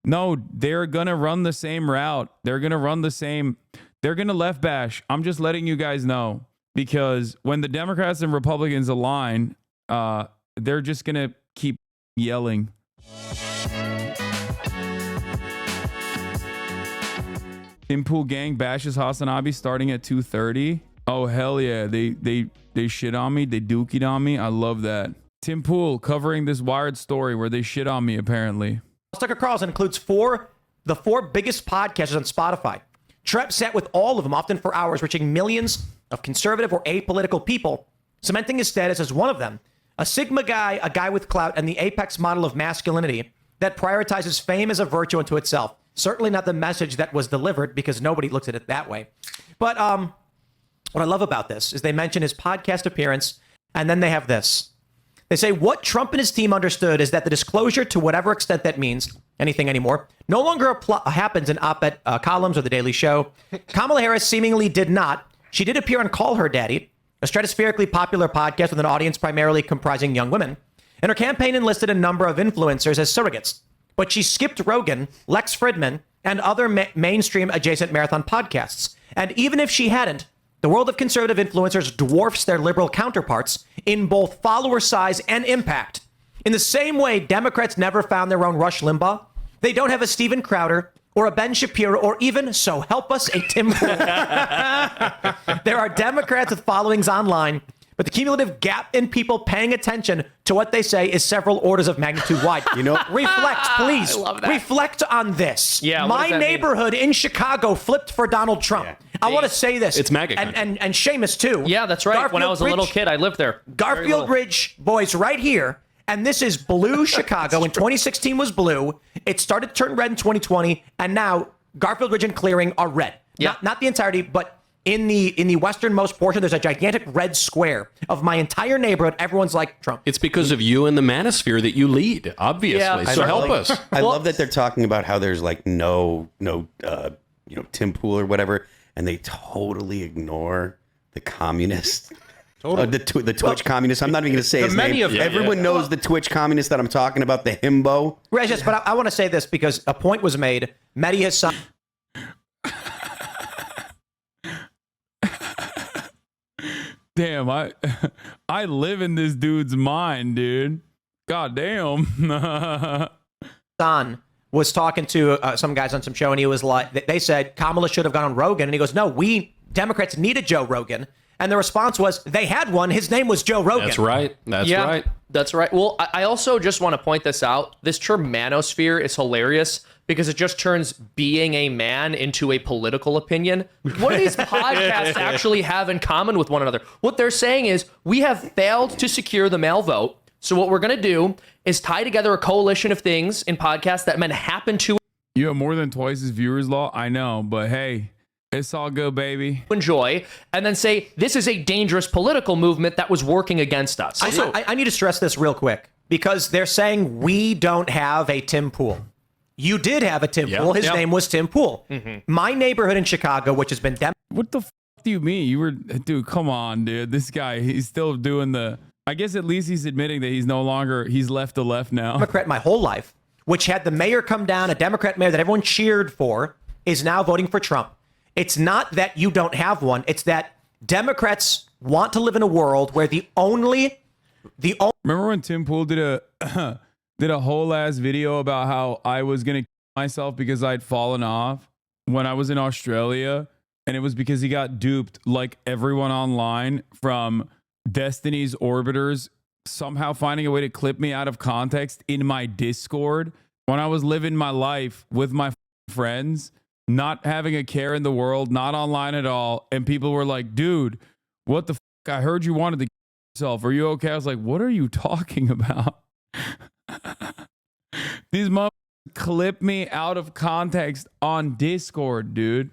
No, they're going to run the same route. They're going to run the same. They're going to left bash. I'm just letting you guys know, because when the Democrats and Republicans align, they're just going to keep yelling. Tim Pool gang bashes HasanAbi starting at 2:30. Oh, hell yeah. They shit on me. They dookied on me. I love that. Tim Pool covering this Wired story where they shit on me, apparently. Tucker Carlson includes the four biggest podcasters on Spotify. Trep sat with all of them, often for hours, reaching millions of conservative or apolitical people, cementing his status as one of them. A Sigma guy, a guy with clout, and the apex model of masculinity that prioritizes fame as a virtue unto itself. Certainly not the message that was delivered, because nobody looks at it that way. But what I love about this is they mention his podcast appearance, and then they have this. They say what Trump and his team understood is that the disclosure, to whatever extent that means anything anymore, no longer happens in op-ed columns or The Daily Show. Kamala Harris seemingly did not. She did appear on Call Her Daddy, a stratospherically popular podcast with an audience primarily comprising young women. And her campaign enlisted a number of influencers as surrogates. But she skipped Rogan, Lex Fridman, and other mainstream adjacent marathon podcasts. And even if she hadn't, the world of conservative influencers dwarfs their liberal counterparts in both follower size and impact. In the same way Democrats never found their own Rush Limbaugh, they don't have a Steven Crowder or a Ben Shapiro or even, so help us, a Tim Pool. There are Democrats with followings online, but the cumulative gap in people paying attention to what they say is several orders of magnitude wide. You know, reflect, please. Reflect on this. Yeah, my neighborhood in Chicago flipped for Donald Trump. Yeah. I want to say this. It's MAGA and Seamus too. Yeah, that's right. Garfield when I was a little kid, I lived there. Garfield Ridge boys right here. And this is blue Chicago. In 2016 was blue. It started to turn red in 2020. And now Garfield Ridge and Clearing are red. Yeah. Not the entirety, but in the westernmost portion, there's a gigantic red square of my entire neighborhood. Everyone's like Trump. It's because of you and the manosphere that you lead, obviously. Yeah, so help us. I love that they're talking about how there's like no Tim Pool or whatever, and they totally ignore the communists. Totally. The Twitch communist. I'm not even going to say his name. Everyone knows the Twitch communist that I'm talking about, the himbo. Right, yes, but I want to say this because a point was made. Mehdi Hasan. Damn, I live in this dude's mind, dude. God damn. Hasan was talking to some guys on some show, and he was like, they said Kamala should have gone on Rogan, and he goes, no, we Democrats needed Joe Rogan. And the response was, they had one. His name was Joe Rogan. That's right. That's right. That's right. Well, I also just want to point this out. This term manosphere is hilarious because it just turns being a man into a political opinion. What do these podcasts actually have in common with one another? What they're saying is we have failed to secure the male vote. So what we're going to do is tie together a coalition of things in podcasts that men happen to You have more than twice as viewers, Law. I know, but hey. It's all good, baby. Enjoy, and then say, this is a dangerous political movement that was working against us. I need to stress this real quick, because they're saying we don't have a Tim Pool. You did have a Tim Pool. His name was Tim Pool. My neighborhood in Chicago, which has been... What the f*** do you mean? You were... Dude, come on, dude. This guy, he's still doing the... I guess at least he's admitting that he's no longer... He's left to left now. Democrat my whole life, which had the mayor come down, a Democrat mayor that everyone cheered for, is now voting for Trump. It's not that you don't have one. It's that Democrats want to live in a world where the only... Remember when Tim Pool did a whole ass video about how I was going to kill myself because I'd fallen off when I was in Australia? And it was because he got duped like everyone online from Destiny's Orbiters somehow finding a way to clip me out of context in my Discord when I was living my life with my friends, not having a care in the world, not online at all. And people were like, dude, what the fuck? I heard you wanted to kill yourself. Are you okay? I was like, what are you talking about? These motherfuckers clip me out of context on Discord, dude.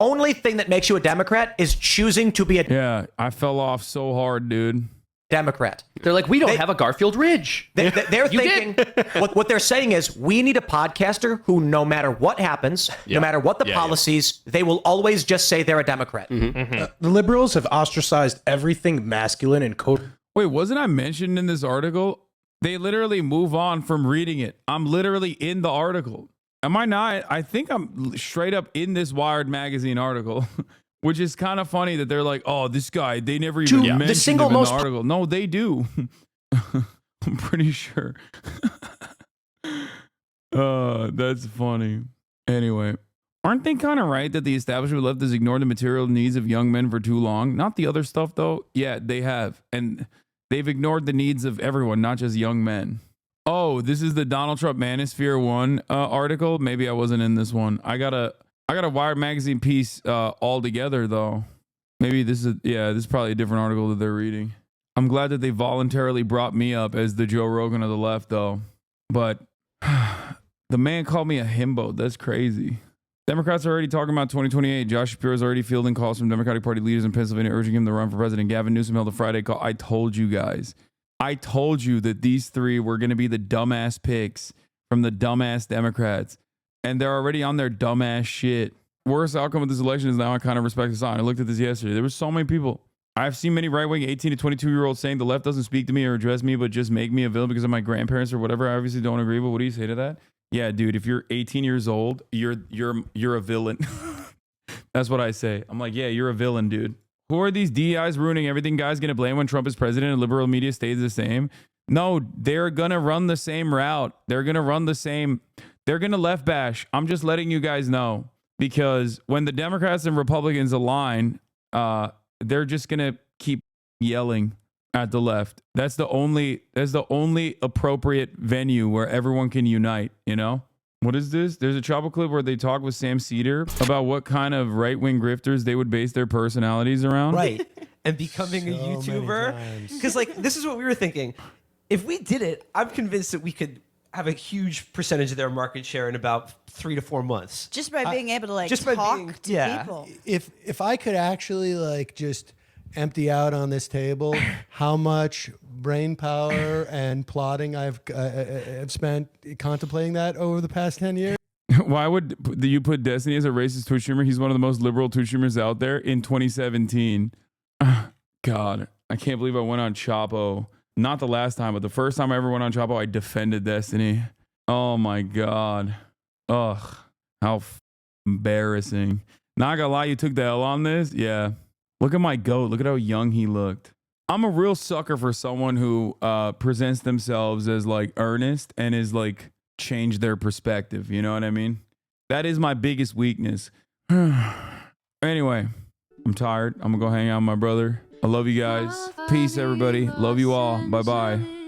Only thing that makes you a Democrat is choosing to be a... Yeah, I fell off so hard, dude. Democrat. They're like, we don't have a Garfield Ridge. They're thinking, what they're saying is, we need a podcaster who, no matter what happens, no matter what the policies, they will always just say they're a Democrat. The liberals have ostracized everything masculine and code. Wait, wasn't I mentioned in this article? They literally move on from reading it. I'm literally in the article. Am I not? I think I'm straight up in this Wired magazine article, which is kind of funny that they're like, oh, this guy, they never even mentioned the single him in most the article. No, they do. I'm pretty sure. That's funny. Anyway, aren't they kind of right that the establishment left has ignored the material needs of young men for too long? Not the other stuff, though. Yeah, they have. And they've ignored the needs of everyone, not just young men. Oh, this is the Donald Trump Manosphere 1 article. Maybe I wasn't in this one. I got a Wired magazine piece all together, though. Maybe this is probably a different article that they're reading. I'm glad that they voluntarily brought me up as the Joe Rogan of the left, though. But the man called me a himbo. That's crazy. Democrats are already talking about 2028. Josh Shapiro is already fielding calls from Democratic Party leaders in Pennsylvania urging him to run for president. Gavin Newsom held a Friday call. I told you guys. I told you that these three were going to be the dumbass picks from the dumbass Democrats. And they're already on their dumbass shit. Worst outcome of this election is now I kind of respect Hasan. I looked at this yesterday. There were so many people. I've seen many right-wing 18 to 22-year-olds saying the left doesn't speak to me or address me, but just make me a villain because of my grandparents or whatever. I obviously don't agree, but what do you say to that? Yeah, dude, if you're 18 years old, you're a villain. That's what I say. I'm like, yeah, you're a villain, dude. Who are these DEIs ruining everything guys going to blame when Trump is president and liberal media stays the same? No, they're going to run the same route. They're going to left bash. I'm just letting you guys know, because when the Democrats and Republicans align, they're just going to keep yelling at the left. That's the only appropriate venue where everyone can unite, you know? What is this? There's a Chapo clip where they talk with Sam Cedar about what kind of right-wing grifters they would base their personalities around. Right. And becoming a YouTuber. Because, like, this is what we were thinking. If we did it, I'm convinced that we could have a huge percentage of their market share in about 3 to 4 months. Just by being able to, like, just by talk being- to yeah. people. If I could actually, like, just empty out on this table how much brain power and plotting I've spent contemplating that over the past 10 years. Why would you put Destiny as a racist Twitch streamer? He's one of the most liberal Twitch streamers out there in 2017. God, I can't believe I went on Chapo. Not the last time, but the first time I ever went on Chapo, I defended Destiny. Oh my God. Ugh, how embarrassing. Not gonna lie, you took the L on this? Yeah. Look at my goat. Look at how young he looked. I'm a real sucker for someone who presents themselves as like earnest and is like change their perspective. You know what I mean? That is my biggest weakness. Anyway, I'm tired. I'm gonna go hang out with my brother. I love you guys. Peace, everybody. Love you all. Bye-bye.